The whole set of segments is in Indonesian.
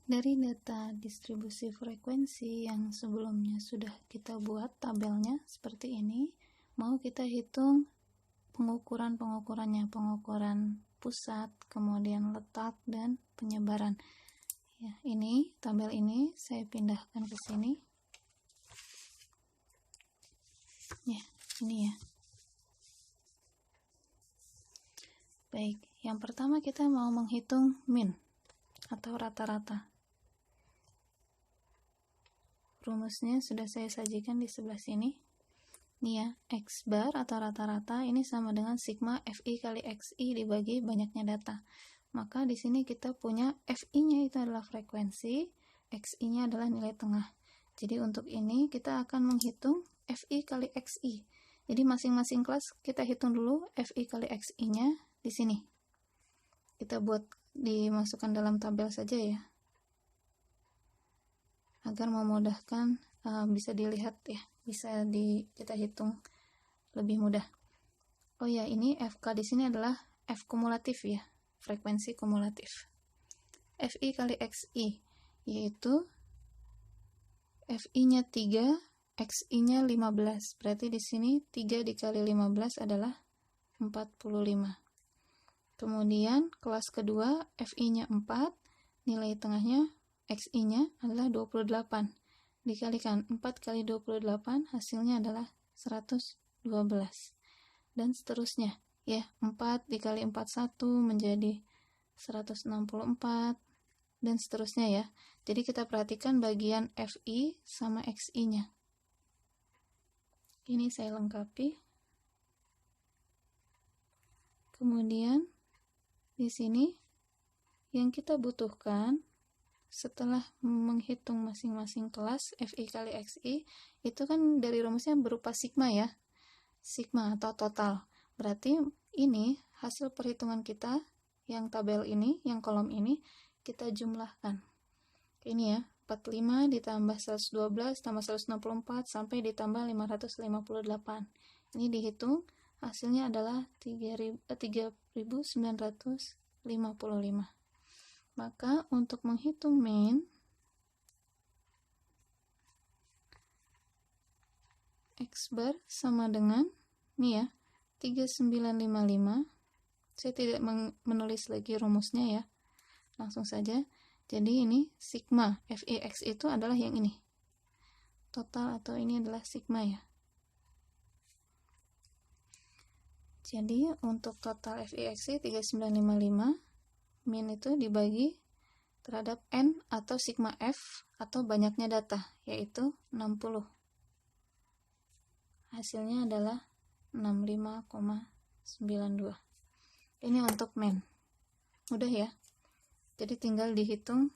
Dari data distribusi frekuensi yang sebelumnya sudah kita buat tabelnya seperti ini, mau kita hitung pengukuran-pengukurannya, pengukuran pusat, kemudian letak, dan penyebaran. Ya, ini tabel ini saya pindahkan ke sini. Ya, ini ya. Baik, yang pertama kita mau menghitung min atau rata-rata. Rumusnya sudah saya sajikan di sebelah sini. Nih ya, X bar atau rata-rata ini sama dengan sigma FI kali XI dibagi banyaknya data. Maka di sini kita punya FI-nya itu adalah frekuensi, XI-nya adalah nilai tengah. Jadi untuk ini kita akan menghitung FI kali XI. Jadi masing-masing kelas kita hitung dulu FI kali XI-nya di sini. Kita buat dimasukkan dalam tabel saja ya, agar memudahkan, bisa dilihat ya, bisa kita hitung lebih mudah. Oh ya, ini FK di sini adalah F kumulatif ya, frekuensi kumulatif. FI kali XI yaitu FI-nya 3, XI-nya 15. Berarti di sini 3 dikali 15 adalah 45. Kemudian kelas kedua FI-nya 4, nilai tengahnya XI-nya adalah 28. Dikalikan 4 kali 28 hasilnya adalah 112. Dan seterusnya ya, 4 dikali 41 menjadi 164 dan seterusnya ya. Jadi kita perhatikan bagian FI sama XI-nya. Ini saya lengkapi. Kemudian di sini yang kita butuhkan setelah menghitung masing-masing kelas FI kali XI itu kan dari rumusnya berupa sigma ya, sigma atau total. Berarti ini hasil perhitungan kita yang tabel ini, yang kolom ini kita jumlahkan. Ini ya, 45 ditambah 112 tambah 164 sampai ditambah 558. Ini dihitung, hasilnya adalah 3.955. Maka untuk menghitung min, X bar sama dengan nih ya, 3955. Saya tidak menulis lagi rumusnya ya, langsung saja. Jadi ini sigma FIX itu adalah yang ini, total atau ini adalah sigma ya. Jadi untuk total FIX 3955, min itu dibagi terhadap N atau sigma F atau banyaknya data, yaitu 60. Hasilnya adalah 65,92. Ini untuk min. Mudah ya. Jadi tinggal dihitung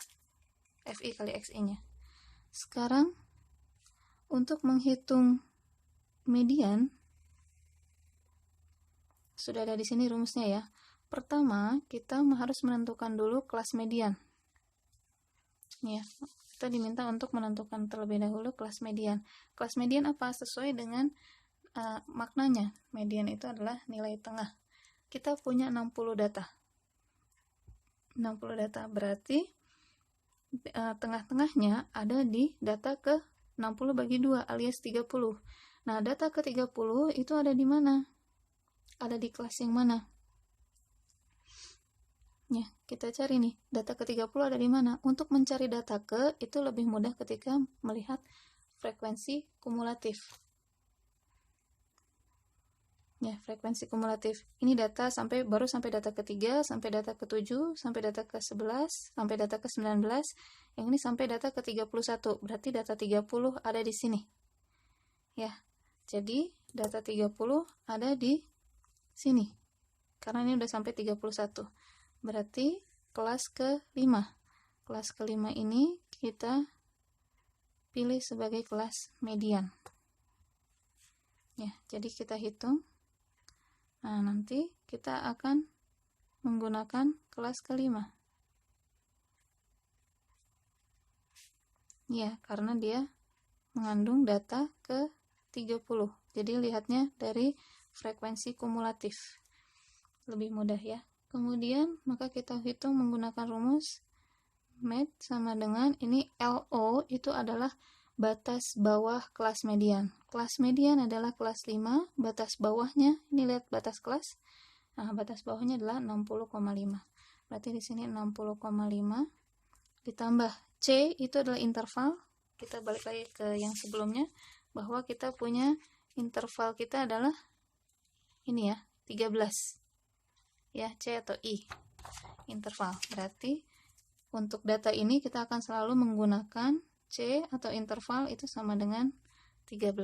FI kali XI-nya. Sekarang untuk menghitung median, sudah ada di sini rumusnya ya. Pertama, kita harus menentukan dulu kelas median. Ya, kita diminta untuk menentukan terlebih dahulu kelas median. Kelas median apa? Sesuai dengan maknanya. Median itu adalah nilai tengah. Kita punya 60 data. 60 data berarti tengah-tengahnya ada di data ke 60 bagi 2 alias 30. Nah, data ke 30 itu ada di mana? Ada di kelas yang mana? Ya, kita cari nih, data ke 30 ada di mana? Untuk mencari data ke, itu lebih mudah ketika melihat frekuensi kumulatif. Ya, frekuensi kumulatif. Ini data baru sampai data ke-3, sampai data ke-7, sampai data ke-11, sampai data ke-19. Yang ini sampai data ke-31. Berarti data 30 ada di sini. Ya. Jadi, data 30 ada di sini. Karena ini udah sampai 31. Berarti kelas ke-5. Kelas ke-5 ini kita pilih sebagai kelas median. Ya, jadi kita hitung. Nah, nanti kita akan menggunakan kelas ke-5. Ya, karena dia mengandung data ke-30. Jadi lihatnya dari frekuensi kumulatif. Lebih mudah ya. Kemudian, maka kita hitung menggunakan rumus Med sama dengan ini LO itu adalah batas bawah kelas median. Kelas median adalah kelas 5, batas bawahnya, ini lihat batas kelas. Nah, batas bawahnya adalah 60,5. Berarti di sini 60,5 ditambah C itu adalah interval. Kita balik lagi ke yang sebelumnya bahwa kita punya interval kita adalah ini ya, 13. Ya, C atau I. Interval. Berarti untuk data ini kita akan selalu menggunakan C atau interval itu sama dengan 13.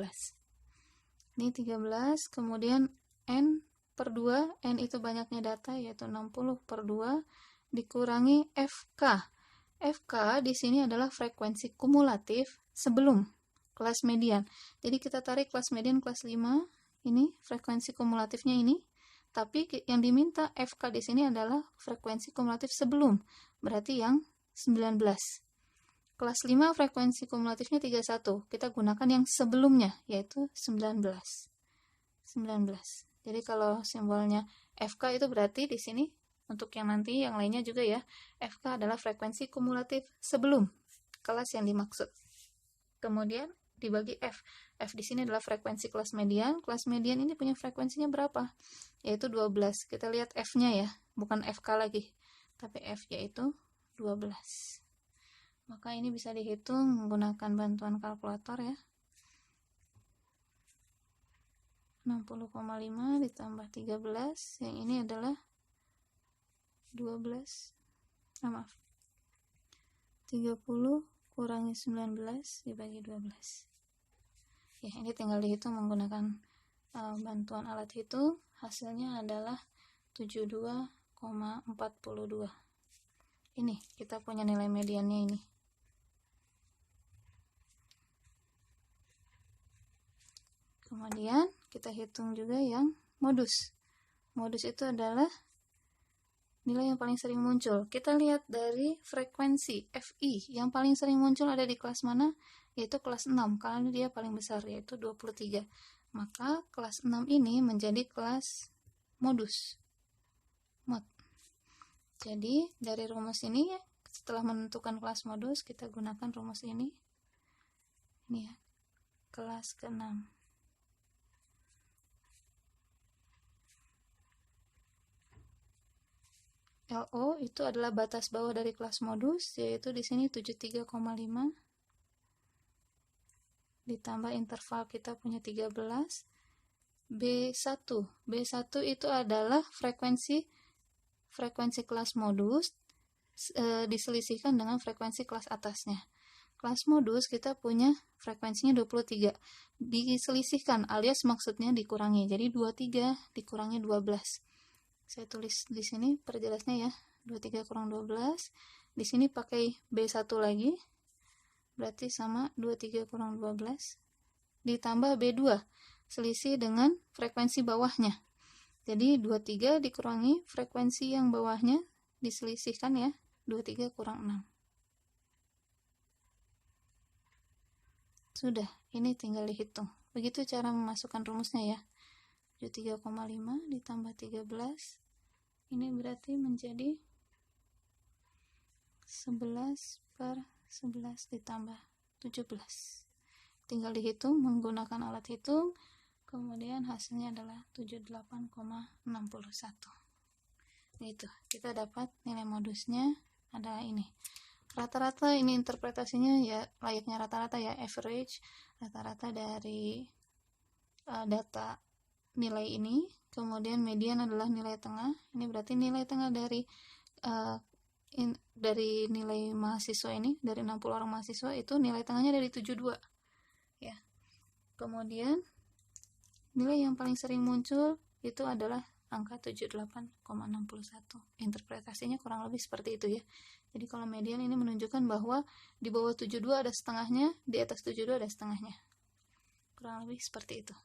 Ini 13, kemudian N per 2, N itu banyaknya data yaitu 60 per 2 dikurangi FK. FK di sini adalah frekuensi kumulatif sebelum kelas median. Jadi kita tarik kelas median kelas 5, ini frekuensi kumulatifnya ini. Tapi yang diminta FK di sini adalah frekuensi kumulatif sebelum, berarti yang 19. Kelas 5 frekuensi kumulatifnya 31. Kita gunakan yang sebelumnya, yaitu 19. Jadi kalau simbolnya FK itu berarti di sini, untuk yang nanti, yang lainnya juga ya, FK adalah frekuensi kumulatif sebelum kelas yang dimaksud. Kemudian dibagi F. F di sini adalah frekuensi kelas median. Kelas median ini punya frekuensinya berapa? Yaitu 12. Kita lihat F-nya ya, bukan FK lagi, tapi F yaitu 12. Maka ini bisa dihitung menggunakan bantuan kalkulator ya. 60,5 ditambah 13, yang ini adalah 12. 30 kurangi 19 dibagi 12. Ya, ini tinggal dihitung menggunakan bantuan alat hitung. Hasilnya adalah 72,42. Ini kita punya nilai mediannya ini. Kemudian kita hitung juga yang modus. Modus itu adalah nilai yang paling sering muncul. Kita lihat dari frekuensi FI yang paling sering muncul ada di kelas mana? Yaitu kelas 6, karena dia paling besar, yaitu 23. Maka kelas 6 ini menjadi kelas modus. Mod. Jadi dari rumus ini, setelah menentukan kelas modus, kita gunakan rumus ini. Ini ya, kelas ke-6. LO itu adalah batas bawah dari kelas modus, yaitu di sini 73,5 ditambah interval kita punya 13. B1 itu adalah frekuensi kelas modus diselisihkan dengan frekuensi kelas atasnya. Kelas modus kita punya frekuensinya 23, diselisihkan alias maksudnya dikurangi, jadi 23 dikurangi 12. Saya tulis di sini perjelasnya ya, 23 kurang 12. Di sini pakai B1 lagi, berarti sama 23 kurang 12 ditambah B2, selisih dengan frekuensi bawahnya. Jadi 23 dikurangi frekuensi yang bawahnya, diselisihkan ya, 23 kurang 6. Sudah, ini tinggal dihitung. Begitu cara memasukkan rumusnya ya. 73,5 ditambah 13, ini berarti menjadi 11 per 11 ditambah 17. Tinggal dihitung menggunakan alat hitung, kemudian hasilnya adalah 78,61. Gitu, kita dapat nilai modusnya ada ini. Rata-rata ini interpretasinya ya layaknya rata-rata ya, average, rata-rata dari data nilai ini. Kemudian median adalah nilai tengah. Ini berarti nilai tengah dari nilai mahasiswa ini, dari 60 orang mahasiswa itu nilai tengahnya dari 72 ya. Kemudian nilai yang paling sering muncul itu adalah angka 78,61. Interpretasinya kurang lebih seperti itu ya. Jadi kalau median ini menunjukkan bahwa di bawah 72 ada setengahnya, di atas 72 ada setengahnya. Kurang lebih seperti itu.